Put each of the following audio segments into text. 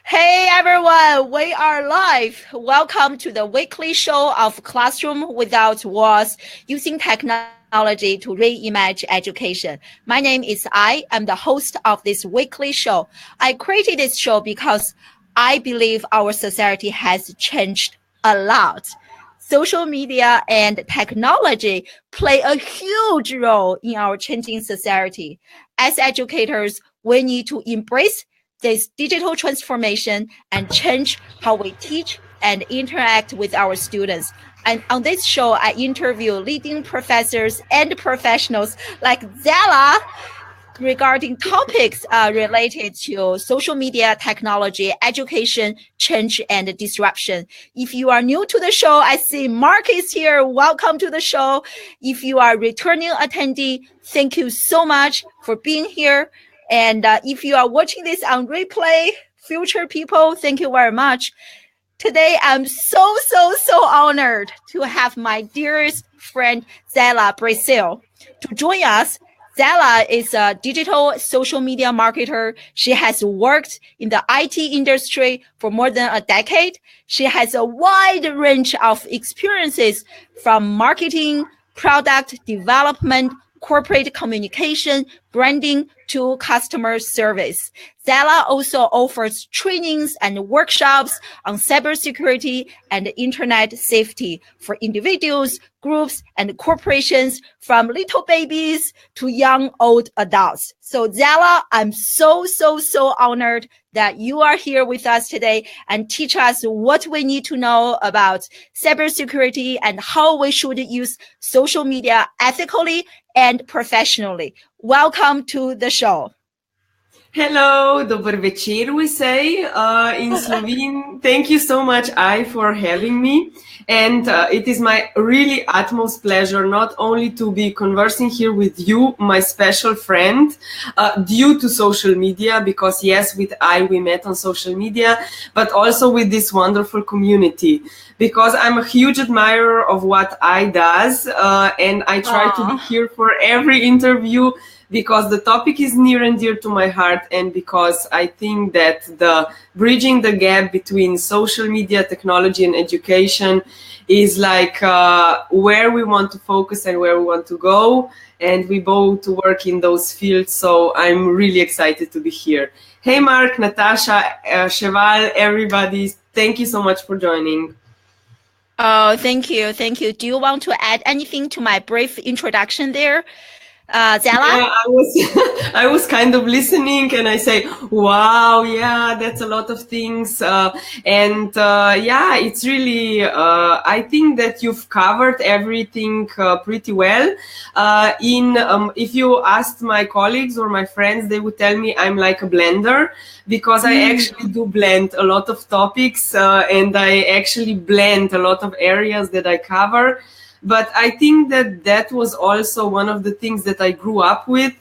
Hey everyone, we are live. Welcome to the weekly show of Classroom Without Walls, using technology to reimagine education. My name is I'm the host of this weekly show. I created this show because I believe our society has changed a lot. Social media and technology play a huge role in our changing society. As educators, we need to embrace this digital transformation and change how we teach and interact with our students. And on this show, I interview leading professors and professionals like Zella regarding topics related to social media, technology, education, change, and disruption. If you are new to the show, I see Mark is here. Welcome to the show. If you are returning attendee, thank you so much for being here. And if you are watching this on replay, future people, thank you very much. Today, I'm so honored to have my dearest friend, Zella Brazil, to join us. Zella is a digital social media marketer. She has worked in the IT industry for more than a decade. She has a wide range of experiences from marketing, product development, corporate communication, branding to customer service. Zella also offers trainings and workshops on cybersecurity and internet safety for individuals, groups, and corporations, from little babies to young old adults. So Zella, I'm so honored that you are here with us today and teach us what we need to know about cybersecurity and how we should use social media ethically and professionally. Welcome to the show. Hello, dober večer, we say in Slovene. Thank you so much, for having me. And it is my really utmost pleasure not only to be conversing here with you, my special friend, due to social media, because yes, with we met on social media, but also with this wonderful community, because I'm a huge admirer of what does, and I try to be here for every interview, because the topic is near and dear to my heart, and because I think that the bridging the gap between social media, technology, and education is like where we want to focus and where we want to go, and we both work in those fields, so I'm really excited to be here. Hey Mark, Natasha, Cheval, everybody, thank you so much for joining. Oh, thank you. Do you want to add anything to my brief introduction there? Zella? Yeah, I was kind of listening, and I say, wow, yeah, that's a lot of things. Yeah, it's really, I think that you've covered everything pretty well. If you asked my colleagues or my friends, they would tell me I'm like a blender, because I actually do blend a lot of topics, and I actually blend a lot of areas that I cover. But I think that was also one of the things that I grew up with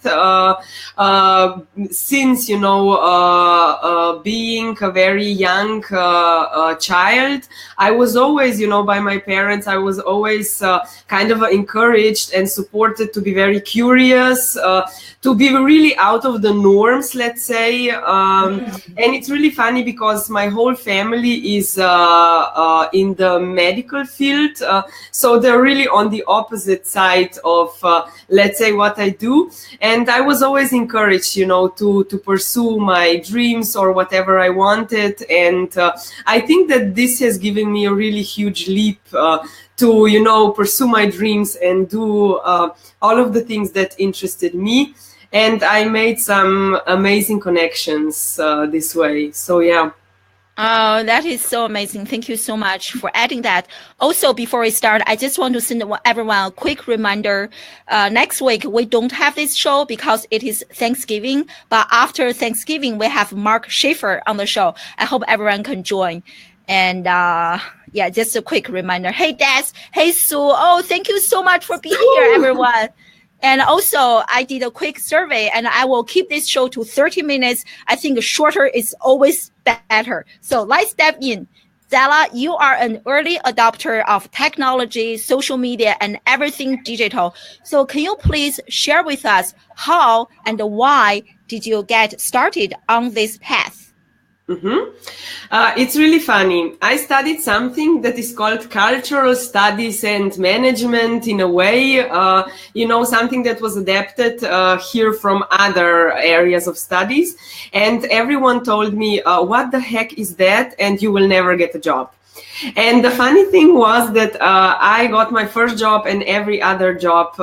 since, being a very young child. I was always, by my parents, I was always kind of encouraged and supported to be very curious, to be really out of the norms, let's say. And it's really funny because my whole family is in the medical field. So they're really on the opposite side of, let's say, what I do. And I was always encouraged, to pursue my dreams or whatever I wanted. And I think that this has given me a really huge leap to, pursue my dreams and do all of the things that interested me. And I made some amazing connections this way. So, yeah. Oh, that is so amazing. Thank you so much for adding that. Also, before we start, I just want to send everyone a quick reminder. Next week, we don't have this show because it is Thanksgiving. But after Thanksgiving, we have Mark Schaefer on the show. I hope everyone can join. And yeah, just a quick reminder. Hey, Des. Hey, Sue. Oh, thank you so much for being here, everyone. And also, I did a quick survey, and I will keep this show to 30 minutes. I think shorter is always better. So let's step in. Zella, you are an early adopter of technology, social media, and everything digital. So can you please share with us how and why did you get started on this path? It's really funny. I studied something that is called cultural studies and management in a way, something that was adapted here from other areas of studies. And everyone told me, what the heck is that? And you will never get a job. And the funny thing was that I got my first job and every other job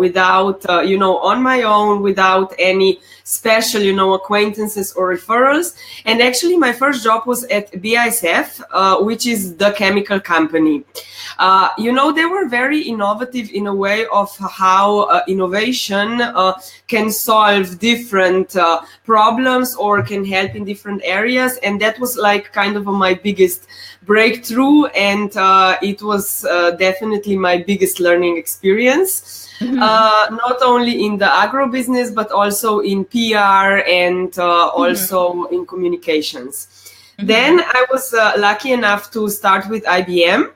without, on my own, without any special, acquaintances or referrals. And actually, my first job was at BASF, which is the chemical company. They were very innovative in a way of how innovation can solve different problems or can help in different areas. And that was like kind of my biggest breakthrough, and it was definitely my biggest learning experience. Not only in the agro business, but also in PR and also in communications. Then I was lucky enough to start with IBM.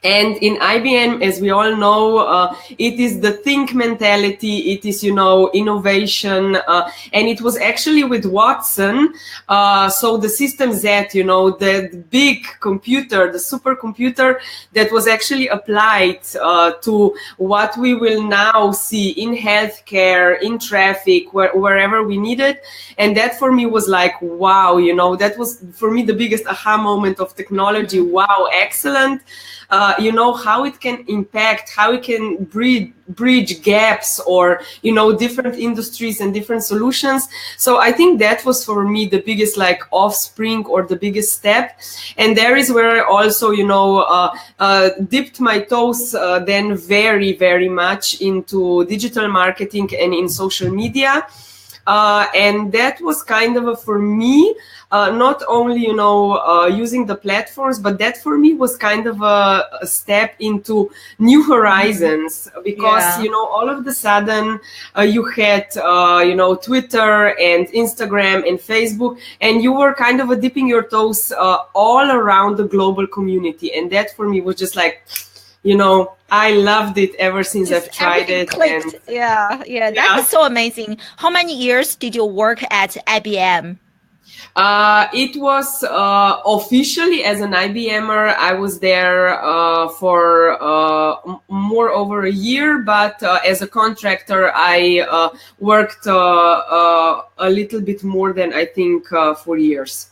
And in IBM, as we all know, it is the think mentality, it is, innovation. And it was actually with Watson. So the System Z, the big computer, the supercomputer that was actually applied to what we will now see in healthcare, in traffic, wherever we need it. And that for me was like, wow, that was for me the biggest aha moment of technology. Wow, excellent. How it can impact, how it can bridge gaps or, different industries and different solutions. So I think that was for me the biggest like offspring or the biggest step. And there is where I also, dipped my toes then very, very much into digital marketing and in social media. And that was kind of for me, not only, using the platforms, but that for me was kind of a step into new horizons because, all of the sudden you had, Twitter and Instagram and Facebook, and you were kind of dipping your toes all around the global community. And that for me was just like, I loved it ever since I've tried it. And, yeah, that is so amazing. How many years did you work at IBM? It was officially as an IBMer, I was there for more over a year, but as a contractor, I worked a little bit more than I think 4 years.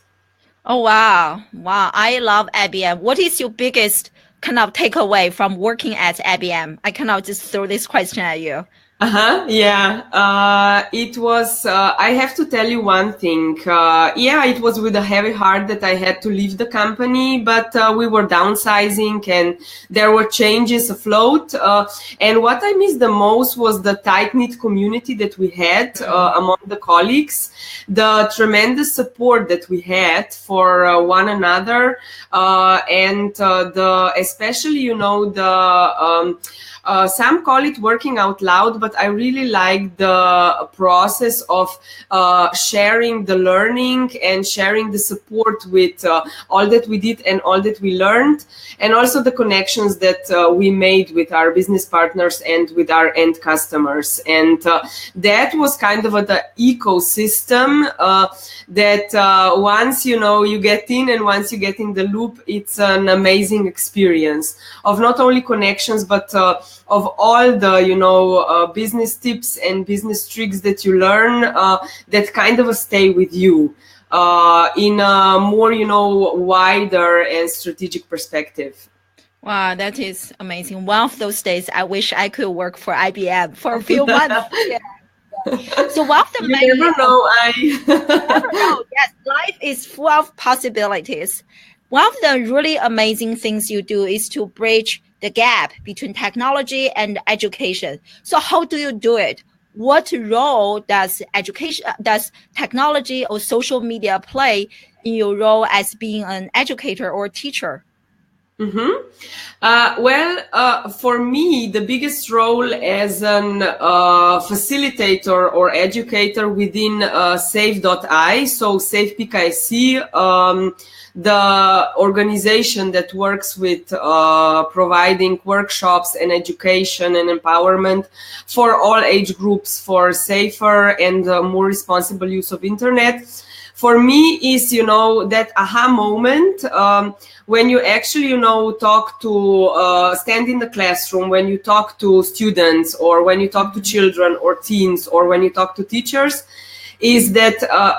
Oh, wow. I love IBM. What is your biggest kind of takeaway from working at IBM? I cannot just throw this question at you. It was, I have to tell you one thing. It was with a heavy heart that I had to leave the company, but we were downsizing and there were changes afloat. And what I missed the most was the tight-knit community that we had among the colleagues, the tremendous support that we had for one another, and especially, some call it working out loud, but I really like the process of sharing the learning and sharing the support with all that we did and all that we learned, and also the connections that we made with our business partners and with our end customers. And that was kind of the ecosystem that once, you get in, and once you get in the loop, it's an amazing experience of not only connections, but of all the, business tips and business tricks that you learn that kind of stay with you in a more, wider and strategic perspective. Wow, that is amazing. One of those days, I wish I could work for IBM for a few months. So one of the you never know. never know. Yes, life is full of possibilities. One of the really amazing things you do is to bridge the gap between technology and education. So how do you do it? What role does technology or social media play in your role as being an educator or teacher? For me, the biggest role as an facilitator or educator within Safe.i, so Safe.IC, the organization that works with providing workshops and education and empowerment for all age groups for safer and more responsible use of internet. for me is, that aha moment when you actually, talk to, stand in the classroom, when you talk to students, or when you talk to children or teens, or when you talk to teachers, is that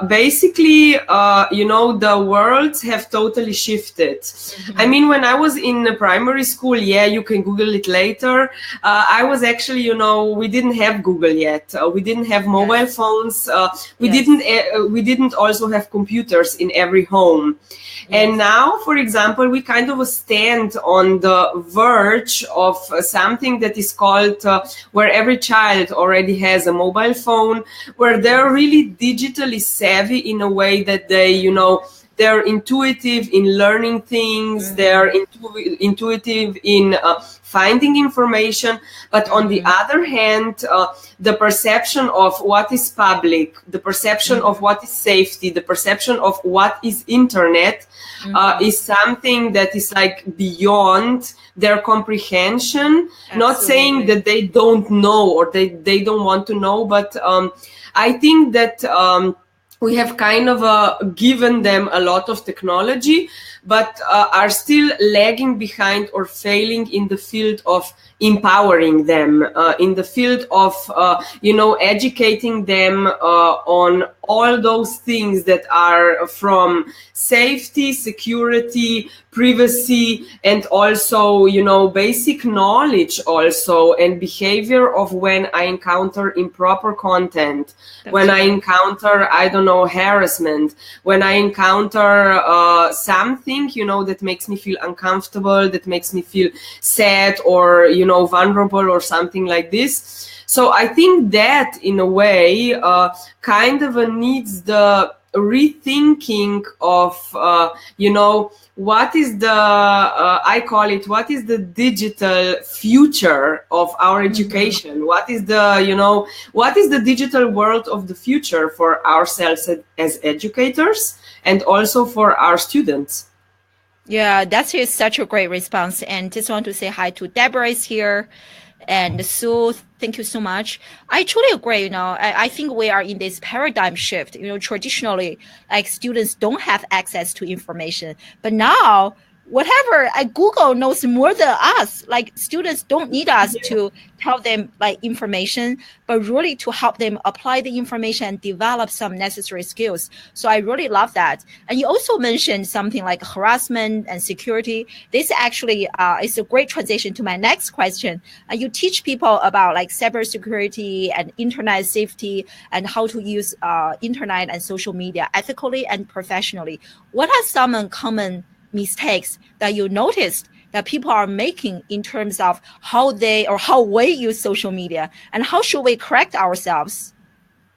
basically, the worlds have totally shifted. I mean, when I was in primary school, you can Google it later. I was actually, we didn't have Google yet. We didn't have mobile phones. We didn't also have computers in every home. And now, for example, we kind of stand on the verge of something that is called where every child already has a mobile phone, where they're really digitally savvy in a way that they, they're intuitive in learning things, they're intuitive in finding information. But on the other hand, the perception of what is public, the perception of what is safety, the perception of what is internet is something that is like beyond their comprehension. Absolutely. Not saying that they don't know or they don't want to know, but I think that we have kind of given them a lot of technology, but are still lagging behind or failing in the field of empowering them, in the field of, educating them on all those things that are from safety, security, privacy, and also, basic knowledge also, and behavior of when I encounter improper content, when I encounter, I don't know, harassment, when I encounter something, that makes me feel uncomfortable, that makes me feel sad or, vulnerable or something like this. So I think that in a way kind of needs the rethinking of, what is the, I call it, what is the digital future of our education? What is the, what is the digital world of the future for ourselves as educators and also for our students? Yeah, that is such a great response. And just want to say hi to Deborah is here. And Sue, thank you so much. I truly agree. I think we are in this paradigm shift. Traditionally, like students don't have access to information, but now whatever Google knows more than us. Like students don't need us to tell them like information, but really to help them apply the information and develop some necessary skills. So I really love that. And you also mentioned something like harassment and security. This actually is a great transition to my next question. You teach people about like cybersecurity and internet safety and how to use internet and social media ethically and professionally. What are some common mistakes that you noticed that people are making in terms of how we use social media, and how should we correct ourselves?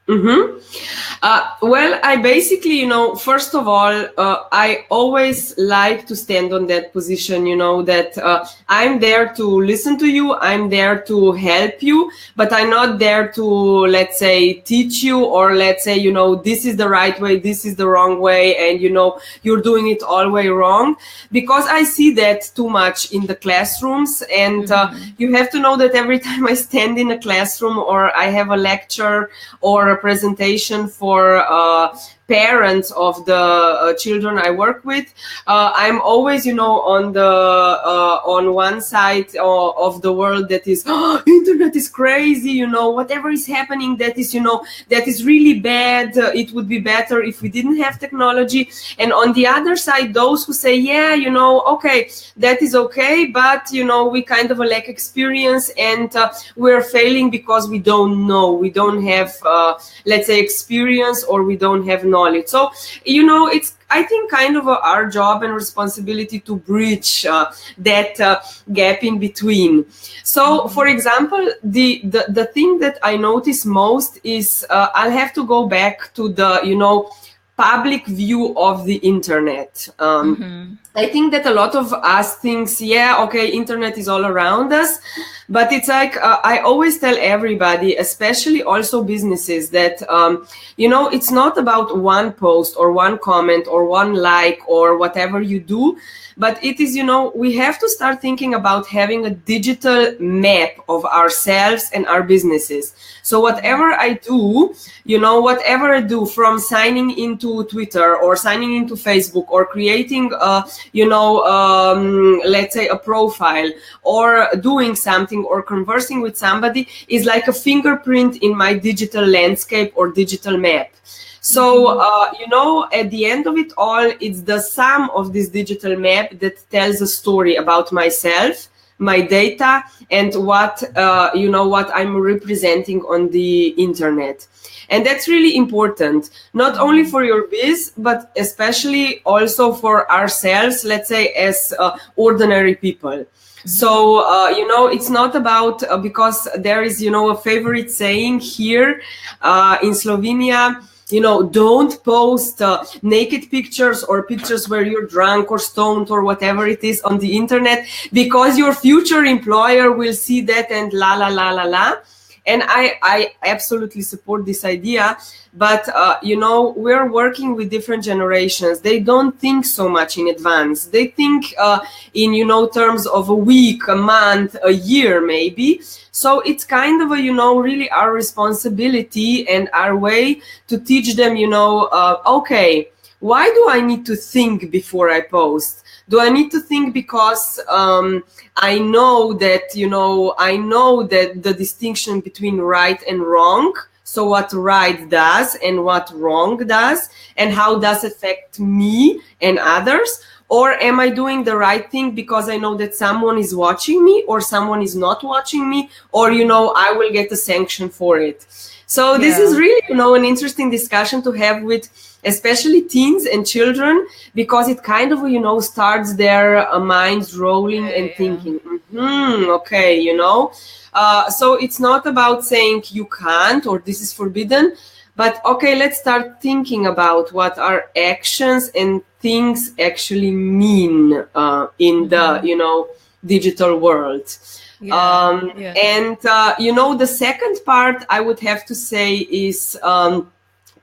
Well, I basically, first of all, I always like to stand on that position, that I'm there to listen to you, I'm there to help you, but I'm not there to, let's say, teach you, or let's say, this is the right way, this is the wrong way, and, you're doing it all way wrong, because I see that too much in the classrooms. And you have to know that every time I stand in a classroom or I have a lecture or a presentation for parents of the children I work with, I'm always, on one side of the world that is, internet is crazy, whatever is happening that is, that is really bad. It would be better if we didn't have technology. And on the other side, those who say, okay, that is okay, but, we kind of lack experience and we're failing because we don't know. We don't have, let's say, experience, or we don't have knowledge. So, it's, I think, kind of our job and responsibility to bridge that gap in between. So, for example, the thing that I notice most is I'll have to go back to the, public view of the internet. I think that a lot of us thinks, internet is all around us, But it's like, I always tell everybody, especially also businesses, that, it's not about one post or one comment or one like or whatever you do, but it is, we have to start thinking about having a digital map of ourselves and our businesses. So whatever I do, whatever I do, from signing into Twitter or signing into Facebook or creating, let's say a profile or doing something or conversing with somebody, is like a fingerprint in my digital landscape or digital map. So, at the end of it all, it's the sum of this digital map that tells a story about myself, my data, and what I'm representing on the internet. And that's really important, not only for your biz, but especially also for ourselves, let's say, as ordinary people. So, it's not about, because there is, a favorite saying here in Slovenia, don't post naked pictures or pictures where you're drunk or stoned or whatever it is on the internet, because your future employer will see that and la, la, la, la, la. And I absolutely support this idea. But, we're working with different generations. They don't think so much in advance. They think in, terms of a week, a month, a year, maybe. So it's kind of really our responsibility and our way to teach them, okay, why do I need to think before I post? Do I need to think because I know that, the distinction between right and wrong, so what right does and what wrong does, and how does it affect me and others? Or am I doing the right thing because I know that someone is watching me or someone is not watching me, or, I will get a sanction for it? So this is really, an interesting discussion to have with especially teens and children, because it kind of, starts their minds rolling and thinking, okay, so it's not about saying you can't or this is forbidden, but okay, let's start thinking about what our actions and things actually mean in the, digital world. And, the second part I would have to say is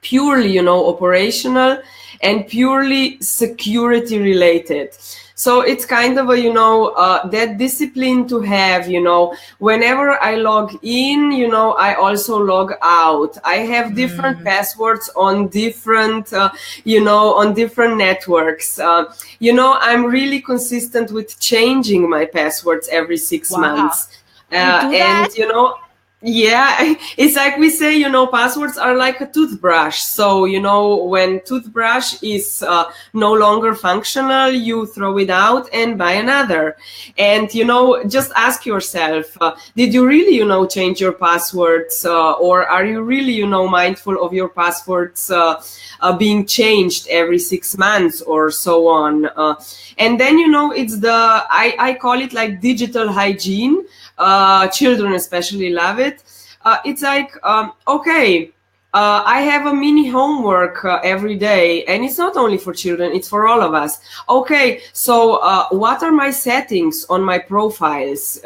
purely, operational and purely security related. So it's kind of a, that discipline to have, whenever I log in, I also log out. I have different passwords on different, on different networks. I'm really consistent with changing my passwords every 6 months. And, yeah, it's like we say, passwords are like a toothbrush. So, when toothbrush is no longer functional, you throw it out and buy another. And, just ask yourself, did you really, change your passwords? Or are you really, mindful of your passwords being changed every 6 months or so on? And then, it's I call it like digital hygiene. Children especially love it. It's like, okay, I have a mini homework every day, and it's not only for children, it's for all of us. Okay, so what are my settings on my profiles?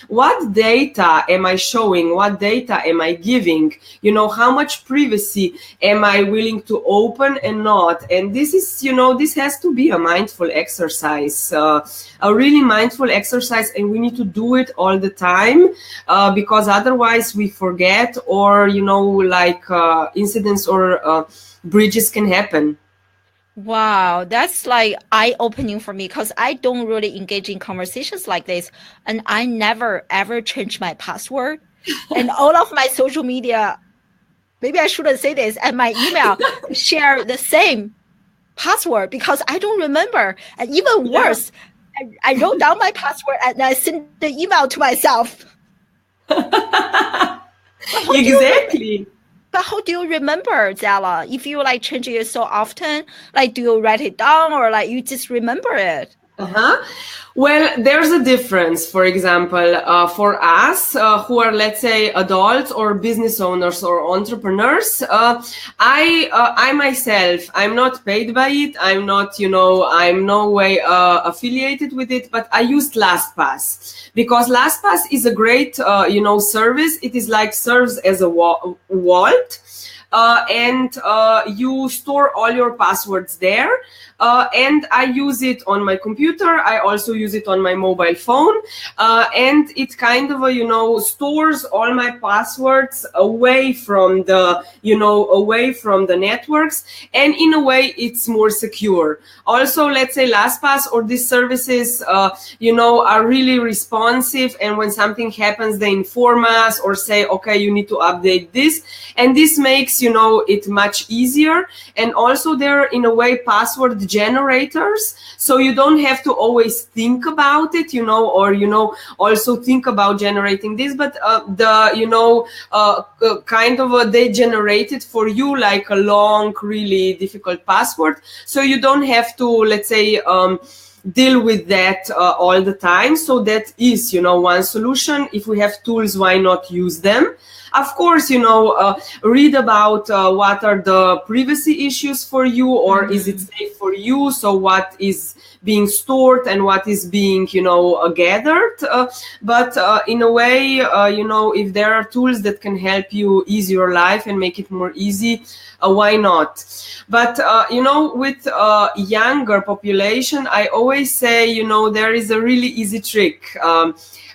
What data am I showing? What data am I giving? How much privacy am I willing to open and not? And this is, this has to be a mindful exercise, a really mindful exercise, and we need to do it all the time because otherwise we forget, or, incidents or bridges can happen. Wow, that's like eye-opening for me, because I don't really engage in conversations like this, and I never ever change my password. And all of my social media, maybe I shouldn't say this, and my email share the same password because I don't remember. And even worse, I wrote down my password and I sent the email to myself. Exactly. But how do you remember, Zella? If you change it so often, do you write it down or you just remember it? Well, there's a difference. For example, for us who are, let's say, adults or business owners or entrepreneurs, I myself, I'm not paid by it. I'm not, I'm no way affiliated with it, but I used LastPass because LastPass is a great, service. It is like serves as a wallet. And you store all your passwords there. And I use it on my computer. I also use it on my mobile phone. And it kind of, stores all my passwords away from the, away from the networks. And in a way, it's more secure. Also, let's say LastPass or these services, are really responsive. And when something happens, they inform us or say, okay, you need to update this. And this makes, it much easier. And also they're in a way password generators. So you don't have to always think about it, or, also think about generating this, but they generate it for you like a long, really difficult password. So you don't have to, let's say, deal with that all the time. So that is, one solution. If we have tools, why not use them? Of course, read about what are the privacy issues for you, or is it safe for you? So what is being stored and what is being, gathered. But in a way, if there are tools that can help you ease your life and make it more easy, why not? But, with younger population, I always say, there is a really easy trick.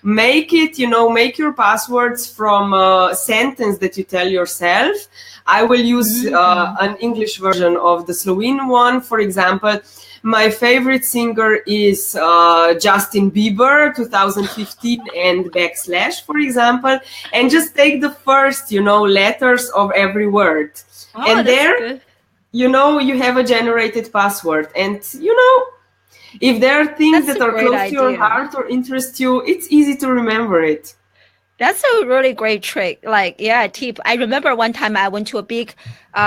Make your passwords from a sentence that you tell yourself. I will use an English version of the Slovene one. For example, my favorite singer is Justin Bieber, 2015 and / for example, and just take the first, letters of every word. Oh, and there, good. You have a generated password. And, if there are things that are close to your heart or interest you, it's easy to remember it. That's a really great trick. Tip. I remember one time I went to a big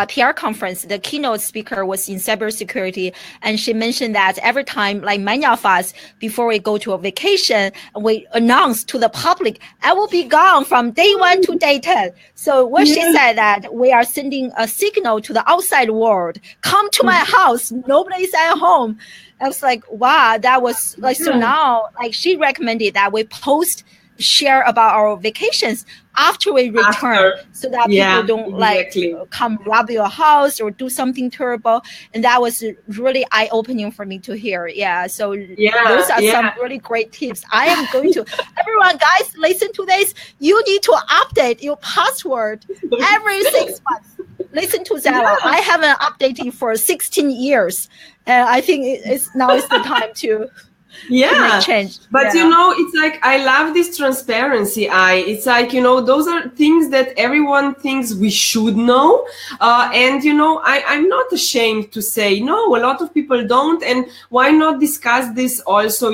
PR conference. The keynote speaker was in cybersecurity, and she mentioned that every time, like many of us, before we go to a vacation, we announce to the public, I will be gone from day 1 to day 10. So when she said that, we are sending a signal to the outside world, come to my house, nobody's at home. I was like, wow, that was like, so now, like she recommended that we share about our vacations after we return, so that people don't come rob your house or do something terrible. And that was really eye-opening for me to hear. So those are some really great tips. I am going to, everyone, guys, listen to this. You need to update your password every 6 months. Listen to Zella. I haven't updated for 16 years. I think now is the time to change. But it's like, I love this transparency. It's like, those are things that everyone thinks we should know. And I'm not ashamed to say, no, a lot of people don't. And why not discuss this also,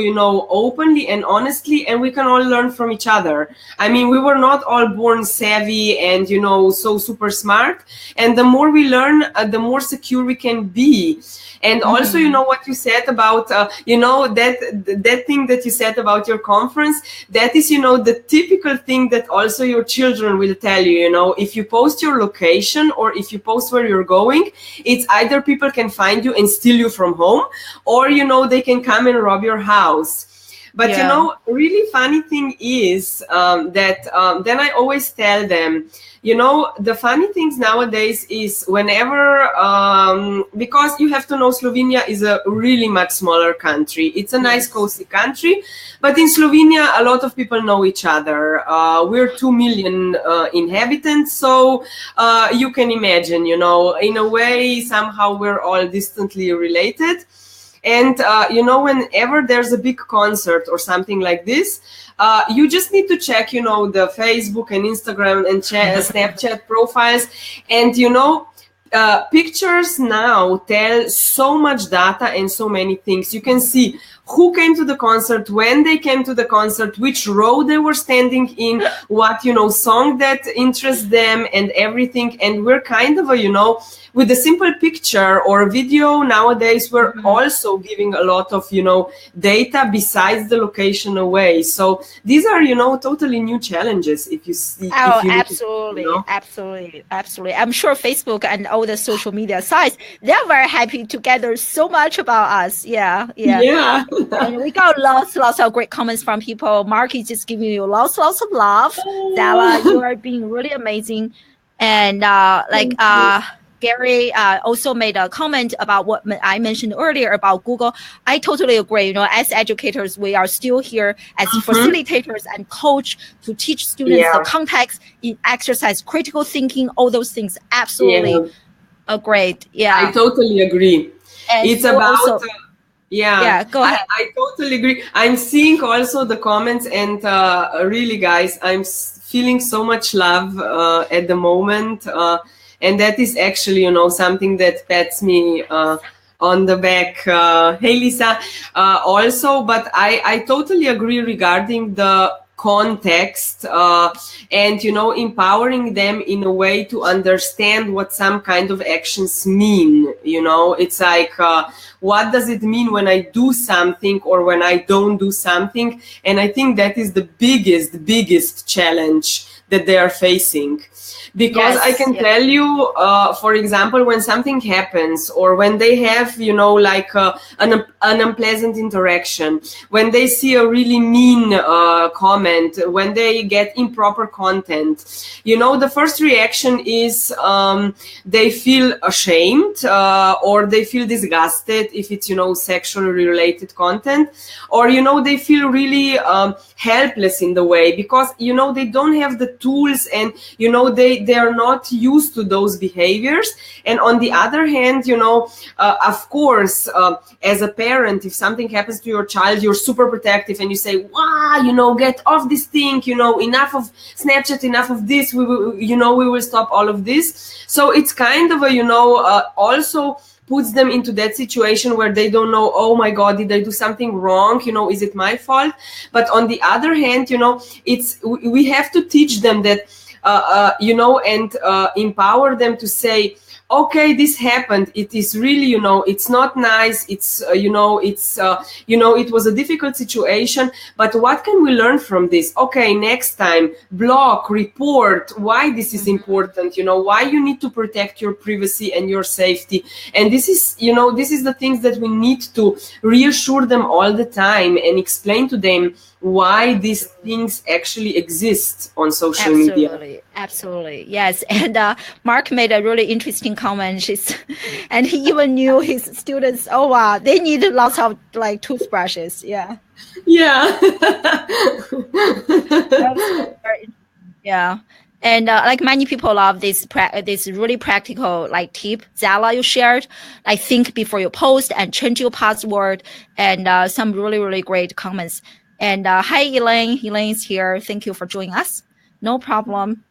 openly and honestly, and we can all learn from each other. I mean, we were not all born savvy and, so super smart. And the more we learn, the more secure we can be. And also, what you said about, that thing that you said about your conference, that is, the typical thing that also your children will tell you, if you post your location or if you post where you're going, it's either people can find you and steal you from home, or, they can come and rob your house. But, really funny thing is that then I always tell them, the funny things nowadays is whenever, because you have to know Slovenia is a really much smaller country. It's a nice, cozy country. But in Slovenia, a lot of people know each other. We're 2 million inhabitants. So you can imagine, in a way, somehow we're all distantly related. And, whenever there's a big concert or something like this, you just need to check, the Facebook and Instagram and Snapchat profiles. And, pictures now tell so much data and so many things. You can see who came to the concert, when they came to the concert, which row they were standing in, what, song that interests them and everything. And we're kind of with a simple picture or a video nowadays, we're also giving a lot of, data besides the location away. So these are, totally new challenges if you see. Oh, absolutely. Absolutely. I'm sure Facebook and all the social media sites, they're very happy to gather so much about us. Yeah. And we got lots of great comments from people. Mark is just giving you lots of love. Zala, you are being really amazing. And Gary also made a comment about what I mentioned earlier about Google. I totally agree. As educators, we are still here as facilitators and coach to teach students the context, exercise critical thinking, all those things. Absolutely agreed. Yeah, I totally agree. And it's about also, go ahead. I totally agree. I'm seeing also the comments, and really, guys, I'm feeling so much love at the moment. And that is actually, something that pats me on the back. Hey, Lisa, also, but I totally agree regarding the context and, empowering them in a way to understand what some kind of actions mean. It's like, what does it mean when I do something or when I don't do something? And I think that is the biggest challenge that they are facing. Because I can tell you, for example, when something happens or when they have, an unpleasant interaction, when they see a really mean comment, when they get improper content, the first reaction is they feel ashamed or they feel disgusted if it's, sexually related content, or, they feel really helpless in the way because, they don't have the tools and, they are not used to those behaviors. And on the other hand, of course, as a parent, if something happens to your child, you're super protective and you say, wow, get off this thing, enough of Snapchat, enough of this, we will stop all of this. So it's kind of also puts them into that situation where they don't know, oh my God, did I do something wrong? Is it my fault? But on the other hand, we have to teach them that, and empower them to say, okay, this happened. It is really, it's not nice. It's, it was a difficult situation, but what can we learn from this? Okay, next time, block, report, why this is important, why you need to protect your privacy and your safety. And this is, this is the things that we need to reassure them all the time and explain to them why these things actually exist on social media. Absolutely. Yes. And Mark made a really interesting comment. And he even knew his students, they need lots of toothbrushes. Yeah. Yeah. Yeah. And many people love this really practical tip, Zala, you shared. Think before you post and change your password, and some really, really great comments. And hi, Elaine. Elaine's here. Thank you for joining us. No problem.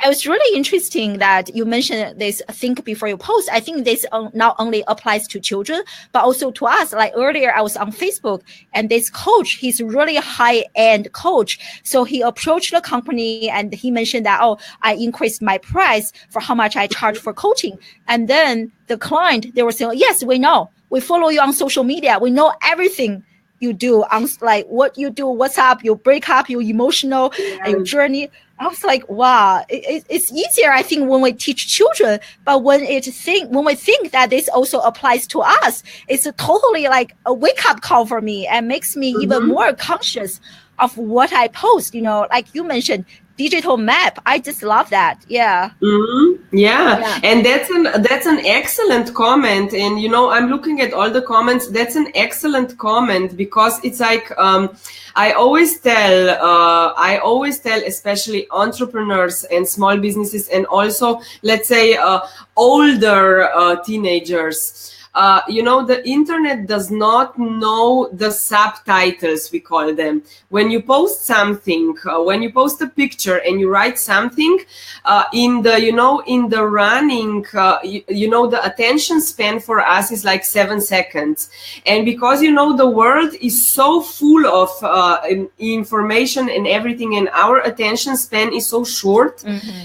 It was really interesting that you mentioned this think before you post. I think this not only applies to children, but also to us. Like earlier, I was on Facebook and this coach, he's really high-end coach. So he approached the company and he mentioned that, I increased my price for how much I charge for coaching. And then the client, they were saying, yes, we know. We follow you on social media. We know everything you do on what you do, what's up, your breakup, your emotional, your journey. I was like, wow, it's easier, I think, when we teach children, but when we think that this also applies to us, it's totally a wake-up call for me and makes me even more conscious of what I post. Like you mentioned, digital map. I just love that. Yeah. Yeah. And that's an excellent comment. And I'm looking at all the comments. That's an excellent comment because it's I always tell especially entrepreneurs and small businesses and also let's say older teenagers. the internet does not know the subtitles, we call them. When you post something, when you post a picture and you write something, in the running, the attention span for us is like 7 seconds. And because, the world is so full of information and everything, and our attention span is so short,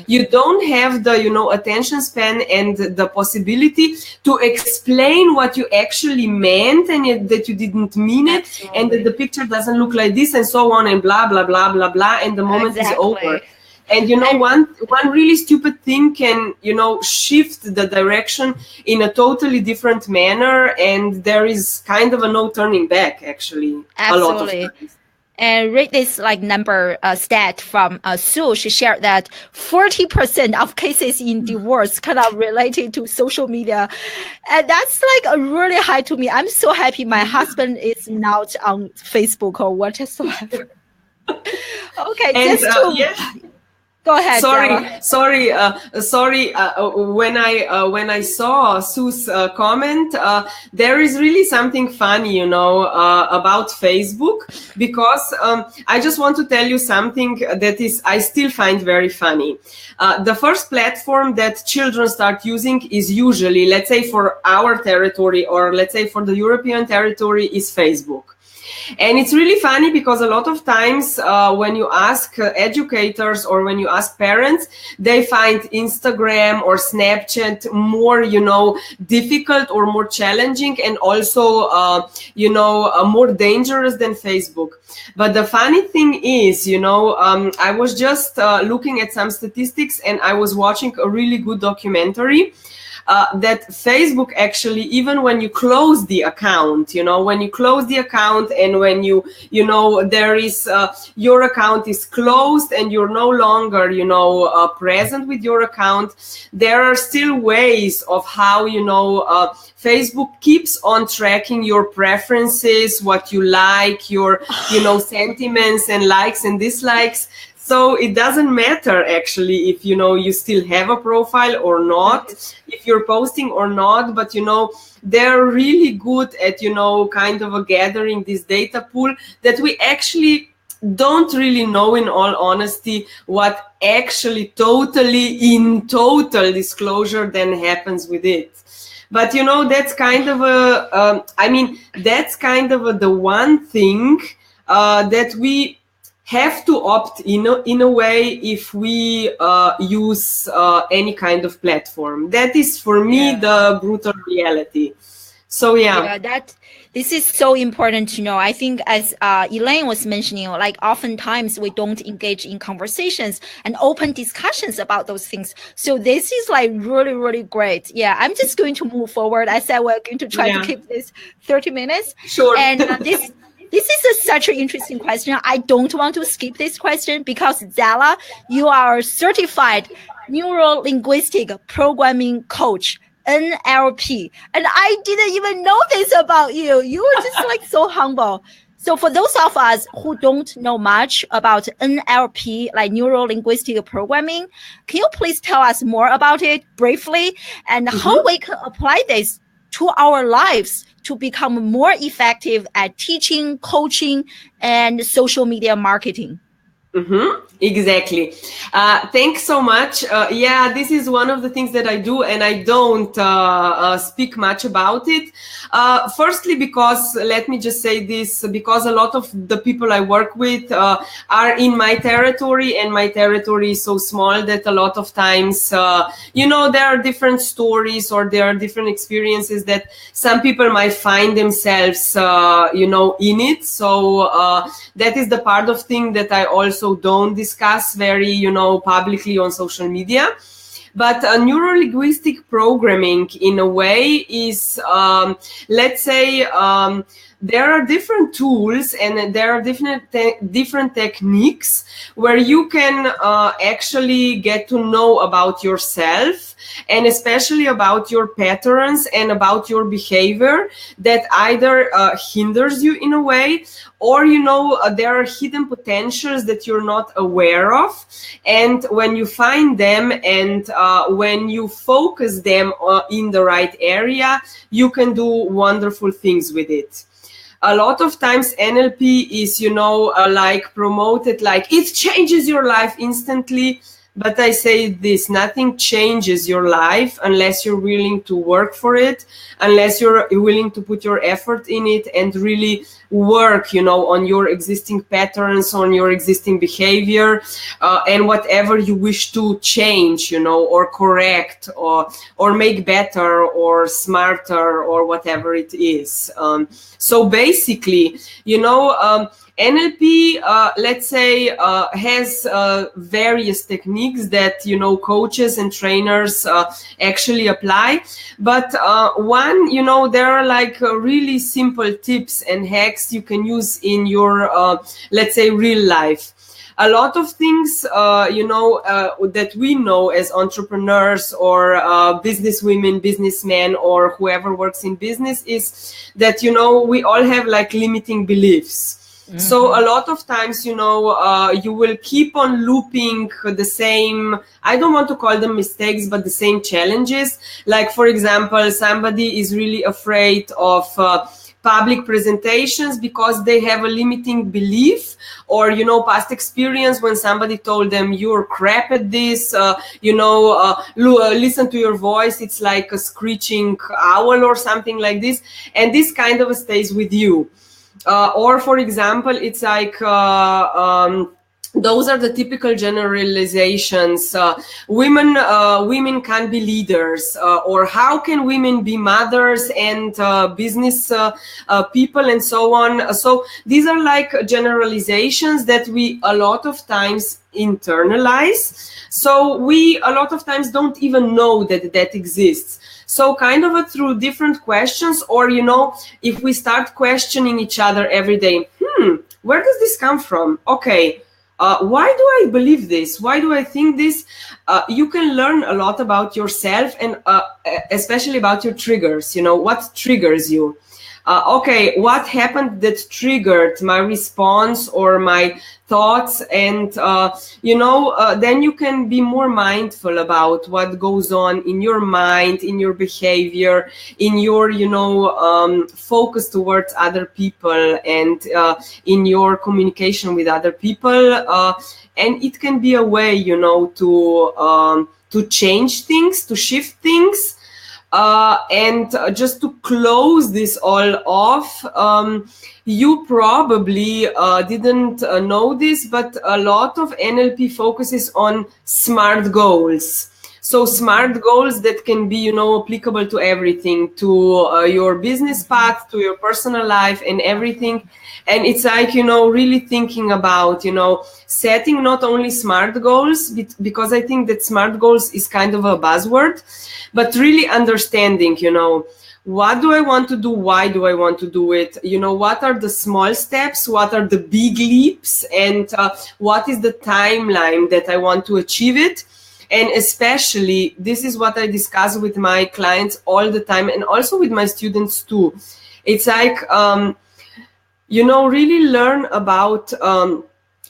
you don't have the, attention span and the possibility to explain what you actually meant and that you didn't mean it. Absolutely. And that the picture doesn't look like this and so on and blah, blah, blah, blah, blah. And the moment is over. And one really stupid thing can, shift the direction in a totally different manner. And there is kind of a no turning back, actually. Absolutely. A lot of times. And read this number stat from Sue. She shared that 40% of cases in divorce kind of related to social media. And that's like really high to me. I'm so happy my husband is not on Facebook or whatsoever. Okay, and, just to... Go ahead. Sorry. When I saw Sue's comment, there is really something funny, about Facebook, because I just want to tell you something that I still find very funny. The first platform that children start using is usually, let's say for our territory, or let's say for the European territory, is Facebook. And it's really funny because a lot of times when you ask educators or when you ask parents, they find Instagram or Snapchat more, difficult or more challenging, and also, more dangerous than Facebook. But the funny thing is, I was just looking at some statistics, and I was watching a really good documentary. That Facebook actually, even when you close the account, when you close the account and when there is, your account is closed and you're no longer, present with your account, there are still ways of how, Facebook keeps on tracking your preferences, what you like, your, sentiments and likes and dislikes. So it doesn't matter actually if, you still have a profile or not, if you're posting or not, but, they're really good at, kind of gathering this data pool that we actually don't really know, in all honesty, what actually in total disclosure then happens with it. But, that's kind of the one thing that we have to opt in a way if we use any kind of platform. That is for me the brutal reality. So this is so important to know. I think as Elaine was mentioning, like oftentimes we don't engage in conversations and open discussions about those things. So this is like really, really great. Yeah, I'm just going to move forward. I said we're going to try to keep this 30 minutes. Sure. And this is such an interesting question. I don't want to skip this question because Zala, you are a certified neuro-linguistic programming coach, NLP. And I didn't even know this about you. You were just like so humble. So for those of us who don't know much about NLP, like neuro-linguistic programming, can you please tell us more about it briefly and how we can apply this to our lives to become more effective at teaching, coaching, and social media marketing? Exactly. Thanks so much. This is one of the things that I do, and I don't speak much about it. Firstly, because let me just say this, because a lot of the people I work with are in my territory, and my territory is so small that a lot of times, there are different stories or there are different experiences that some people might find themselves, in it. So that is the part of thing that I also don't discuss very, publicly on social media. But neuro-linguistic programming, in a way, is, let's say, there are different tools and there are different techniques where you can actually get to know about yourself, and especially about your patterns and about your behavior that either hinders you in a way, or, there are hidden potentials that you're not aware of. And when you find them and when you focus them in the right area, you can do wonderful things with it. A lot of times NLP is, like promoted, like it changes your life instantly. But I say this, nothing changes your life unless you're willing to work for it, unless you're willing to put your effort in it and really work, on your existing patterns, on your existing behavior, and whatever you wish to change, or correct or make better or smarter or whatever it is. So basically, NLP, let's say, has various techniques that, coaches and trainers actually apply. But one, there are like really simple tips and hacks you can use in your, let's say, real life. A lot of things, that we know as entrepreneurs or businesswomen, businessmen, or whoever works in business is that, we all have like limiting beliefs. So a lot of times, you will keep on looping the same, I don't want to call them mistakes, but the same challenges. Like, for example, somebody is really afraid of public presentations because they have a limiting belief or, past experience when somebody told them you're crap at this, listen to your voice. It's like a screeching owl or something like this. And this kind of stays with you. Or, for example, it's like those are the typical generalizations. Women can't be leaders, or how can women be mothers and business people and so on. So these are like generalizations that we a lot of times internalize. So we a lot of times don't even know that exists. So kind of through different questions, or, if we start questioning each other every day, where does this come from? Okay, why do I believe this? Why do I think this? You can learn a lot about yourself and especially about your triggers, what triggers you. Okay, what happened that triggered my response or my thoughts? And, then you can be more mindful about what goes on in your mind, in your behavior, in your, focus towards other people and in your communication with other people. And it can be a way, to change things, to shift things. And just to close this all off, you probably didn't know this, but a lot of NLP focuses on SMART goals. So SMART goals that can be, applicable to everything, to your business path, to your personal life and everything. And it's like, really thinking about, setting not only SMART goals, because I think that SMART goals is kind of a buzzword, but really understanding, what do I want to do? Why do I want to do it? What are the small steps? What are the big leaps? And what is the timeline that I want to achieve it? And especially, this is what I discuss with my clients all the time and also with my students too. It's like, really learn about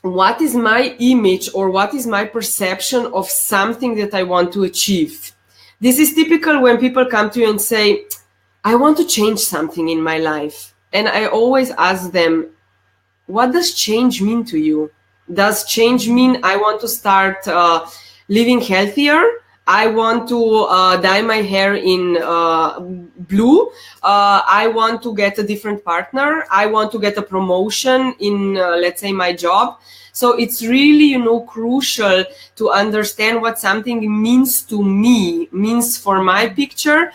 what is my image or what is my perception of something that I want to achieve. This is typical when people come to you and say, I want to change something in my life. And I always ask them, what does change mean to you? Does change mean I want to start living healthier? I want to dye my hair in blue. I want to get a different partner. I want to get a promotion in, let's say, my job. So it's really, crucial to understand what something means to me, means for my picture.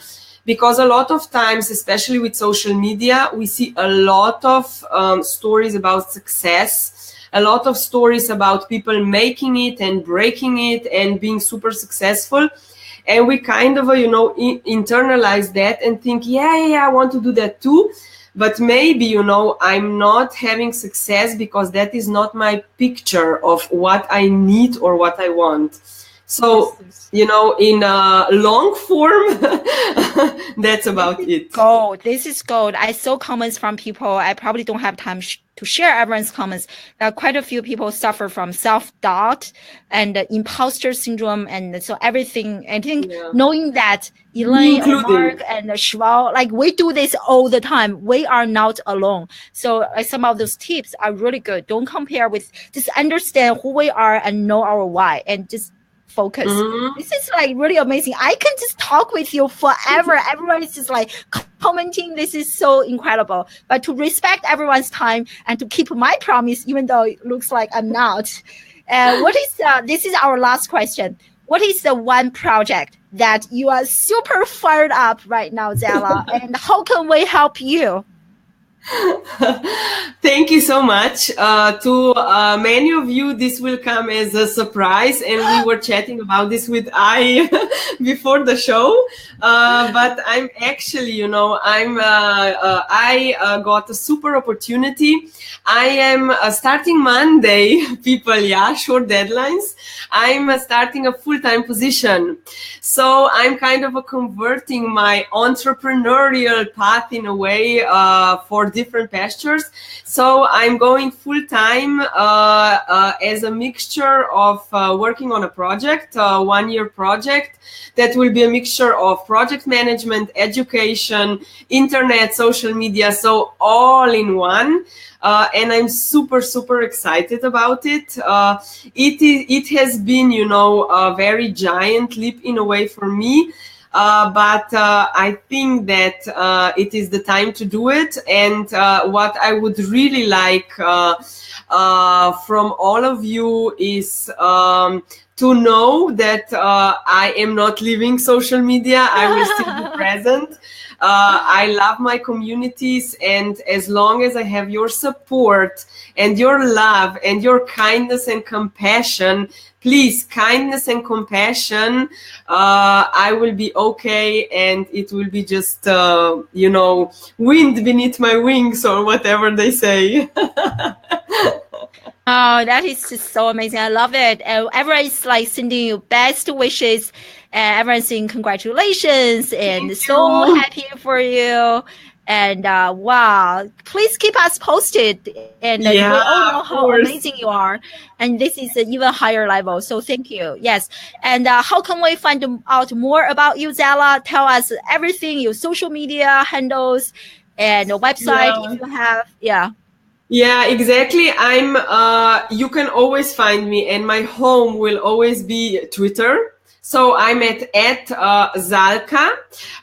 Because a lot of times, especially with social media, we see a lot of stories about success, a lot of stories about people making it and breaking it and being super successful. And we kind of, internalize that and think, yeah, I want to do that too. But maybe, I'm not having success because that is not my picture of what I need or what I want. So, in long form, that's about it. Gold. This is gold. I saw comments from people. I probably don't have time to share everyone's comments. That quite a few people suffer from self-doubt and imposter syndrome. And so everything, I think knowing that Elaine, Mark, and Shval, like we do this all the time. We are not alone. So some of those tips are really good. Don't compare with, just understand who we are and know our why, and just focus. This is like really amazing. I can just talk with you forever. Everyone is just like commenting. This is so incredible. But to respect everyone's time and to keep my promise, even though it looks like I'm not. This is our last question. What is the one project that you are super fired up right now, Zala? And how can we help you? Thank you so much. To many of you, this will come as a surprise, and we were chatting about this with I before the show. But I'm actually, I got a super opportunity. I am starting Monday, people, short deadlines. I'm starting a full-time position. So I'm kind of converting my entrepreneurial path in a way for different pastures. So I'm going full-time as a mixture of working on a project, a one-year project that will be a mixture of project management, education, internet, social media, so all in one. And I'm super, super excited about it. It has been, a very giant leap in a way for me. But I think that it is the time to do it. And what I would really like from all of you is to know that I am not leaving social media. I will still be present. I love my communities, and as long as I have your support and your love and your kindness and compassion, please, kindness and compassion, I will be okay, and it will be just, wind beneath my wings, or whatever they say. Oh, that is just so amazing. I love it. Everyone is like sending you best wishes. Everyone's saying congratulations and so happy for you. And wow, please keep us posted. And we all know how amazing you are. And this is an even higher level. So thank you. Yes. And how can we find out more about you, Zala? Tell us everything, your social media handles and a website if you have. Yeah, exactly. You can always find me, and my home will always be Twitter. So I'm at Zalka.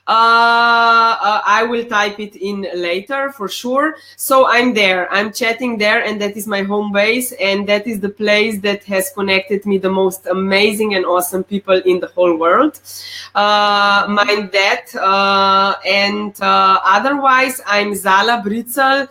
I will type it in later for sure. So I'm there. I'm chatting there, and that is my home base, and that is the place that has connected me the most amazing and awesome people in the whole world. Mind that. And otherwise, I'm Zala Britzel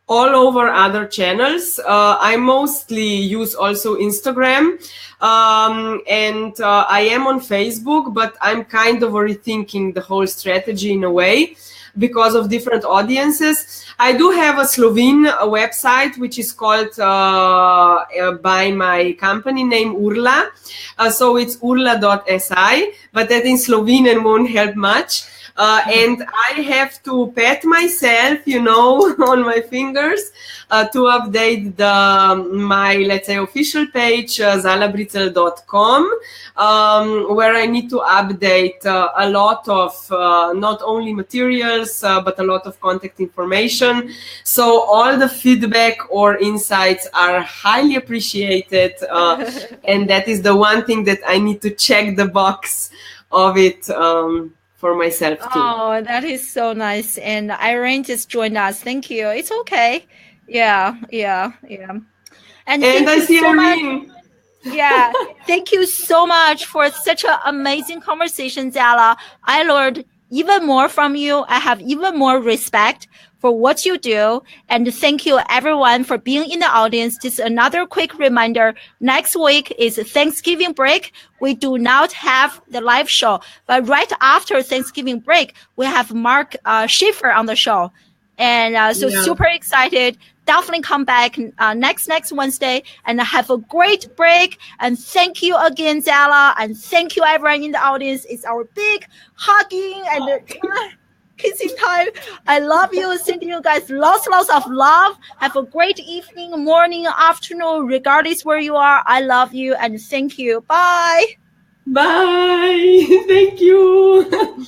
all over other channels. I mostly use also Instagram, and I am on Facebook, but I'm kind of rethinking the whole strategy in a way because of different audiences. I do have a Slovene website, which is called by my company name Urla. So it's urla.si, but that in Slovenian won't help much. And I have to pat myself, on my fingers to update my, let's say, official page, zalabritzel.com, where I need to update a lot of not only materials, but a lot of contact information. So all the feedback or insights are highly appreciated. And that is the one thing that I need to check the box of it. For myself too. Oh, that is so nice. And Irene just joined us. Thank you. It's okay. Yeah. And I see Irene. Yeah. Thank you so much for such an amazing conversation, Zala. I learned even more from you. I have even more respect for what you do. And thank you everyone for being in the audience. Just another quick reminder. Next week is Thanksgiving break. We do not have the live show, but right after Thanksgiving break, we have Mark Schiffer on the show. And super excited. Definitely come back next Wednesday and have a great break. And thank you again, Zala. And thank you, everyone in the audience. It's our big hugging and kissing time. I love you. Sending you guys lots of love. Have a great evening, morning, afternoon, regardless where you are. I love you and thank you. Bye. Bye. Thank you.